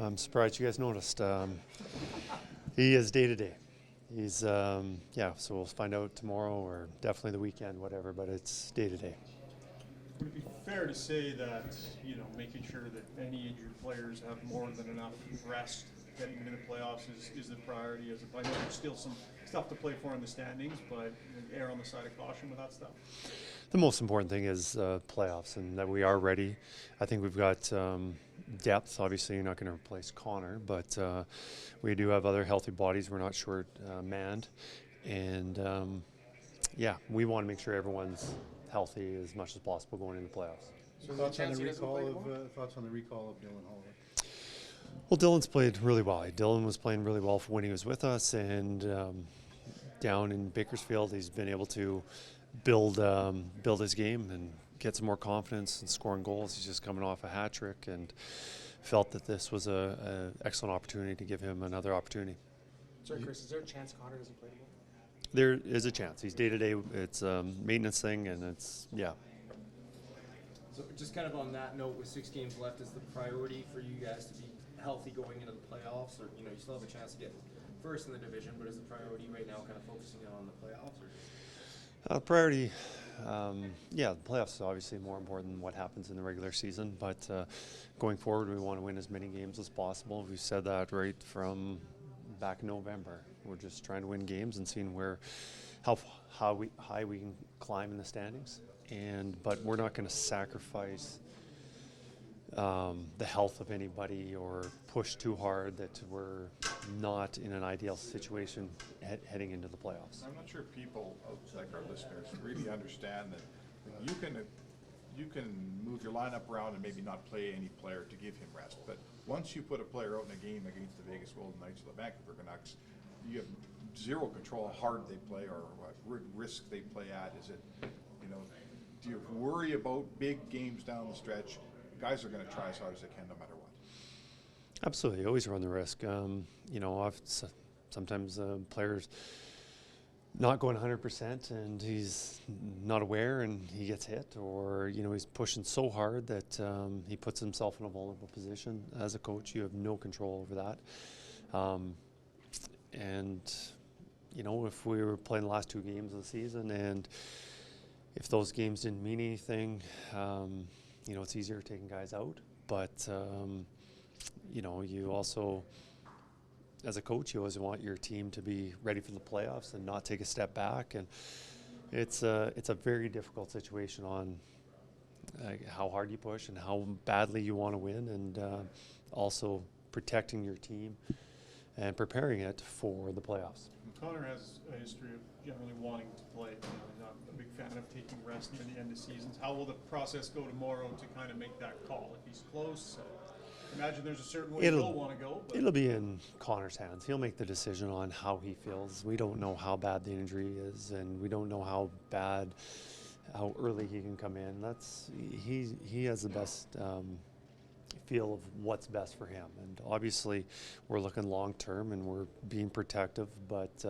I'm surprised you guys noticed. He is day to day. He's, so we'll find out tomorrow or definitely the weekend, whatever, but it's day to day. Would it be fair to say that, making sure that any injured players have more than enough rest heading into the playoffs is the priority? I know there's still some stuff to play for in the standings, but err on the side of caution with that stuff. The most important thing is playoffs and that we are ready. I think we've got depth. Obviously, you're not going to replace Connor, but we do have other healthy bodies. We're not short manned. And, we want to make sure everyone's healthy as much as possible going into the playoffs. So thoughts on the recall of Dylan Holloway? Well, Dylan's played really well. Dylan was playing really well when he was with us, and down in Bakersfield, he's been able to build his game and get some more confidence in scoring goals. He's just coming off a hat trick, and felt that this was a excellent opportunity to give him another opportunity. Sorry, Kris, is there a chance Connor doesn't play tomorrow? There is a chance. He's day to day. It's a maintenance thing, and it's. So just kind of on that note, with 6 games left, is the priority for you guys to be healthy going into the playoffs, or you still have a chance to get first in the division, but is the priority right now kind of focusing on the playoffs? Or? Priority, the playoffs is obviously more important than what happens in the regular season, but going forward, we want to win as many games as possible. We've said that right from back in November. We're just trying to win games and seeing how high we can climb in the standings, but we're not going to sacrifice the health of anybody or push too hard that we're not in an ideal situation heading into the playoffs. I'm not sure people, like our listeners, really understand that you can move your lineup around and maybe not play any player to give him rest. But once you put a player out in a game against the Vegas Golden Knights or the Vancouver Canucks, you have zero control how hard they play or what risk they play at. Is it, do you worry about big games down the stretch? Guys are going to try as hard as they can no matter what. Absolutely, you always run the risk. Sometimes players not going 100% and he's not aware and he gets hit, or he's pushing so hard that he puts himself in a vulnerable position. As a coach, you have no control over that. If we were playing the last 2 games of the season and if those games didn't mean anything, it's easier taking guys out. But, you also, as a coach, you always want your team to be ready for the playoffs and not take a step back. And it's a very difficult situation on how hard you push and how badly you want to win, and also protecting your team and preparing it for the playoffs. Connor has a history of generally wanting to play. He's not a big fan of taking rest near the end of seasons. How will the process go tomorrow to kind of make that call? If he's close, imagine there's a certain way he'll want to go. But it'll be in Connor's hands. He'll make the decision on how he feels. We don't know how bad the injury is, and we don't know how early he can come in. He has the best feel of what's best for him, and obviously we're looking long term and we're being protective, but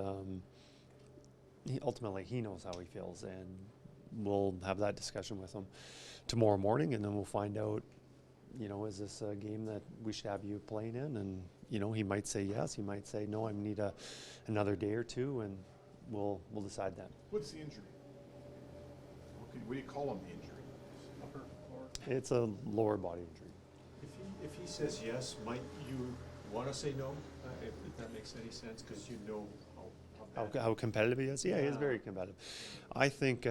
ultimately he knows how he feels, and we'll have that discussion with him tomorrow morning, and then we'll find out, is this a game that we should have you playing in? And he might say yes, he might say no, I need another day or two, and we'll decide that. What's the injury? What do you call him, the injury? upper or It's a lower body injury. If he says yes, might you want to say no? If that makes any sense, because how bad. How competitive he is? Yeah, he is very competitive. I think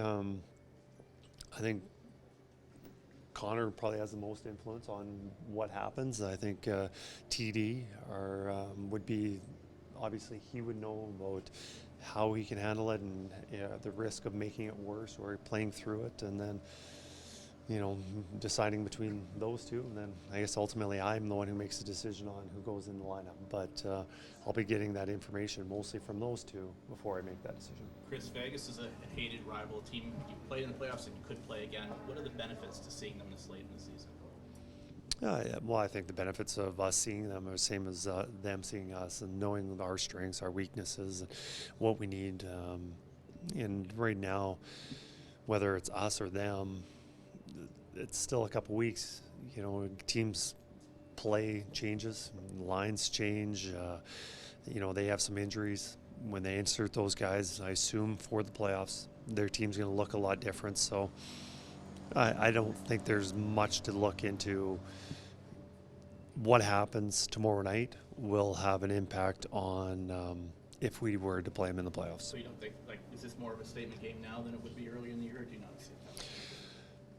Connor probably has the most influence on what happens. I think TD would be, obviously he would know about how he can handle it and the risk of making it worse or playing through it, and then deciding between those two, and then I guess ultimately I'm the one who makes the decision on who goes in the lineup. But I'll be getting that information mostly from those two before I make that decision. Kris, Vegas is a hated rival team. You played in the playoffs and you could play again. What are the benefits to seeing them this late in the season? Well, I think the benefits of us seeing them are the same as them seeing us, and knowing our strengths, our weaknesses, and what we need. And right now, whether it's us or them, it's still a couple weeks. Teams play changes, lines change. They have some injuries. When they insert those guys, I assume for the playoffs, their team's going to look a lot different. So I don't think there's much to look into. What happens tomorrow night will have an impact on if we were to play them in the playoffs. So you don't think, like, is this more of a statement game now than it would be early in the year, or do you not see it?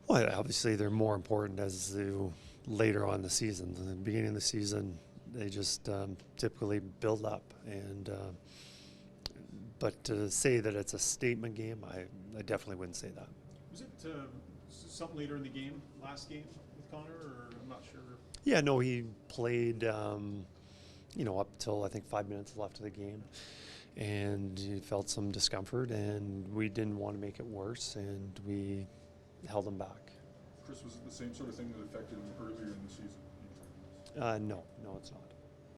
Well, obviously they're more important as the later on in the season. In the beginning of the season, they just typically build up. But to say that it's a statement game, I definitely wouldn't say that. Was it something later in the game, last game with Connor, or I'm not sure? Yeah, no, he played, up till I think 5 minutes left of the game, and he felt some discomfort, and we didn't want to make it worse, and we held him back. Kris, was it the same sort of thing that affected him earlier in the season? No, it's not.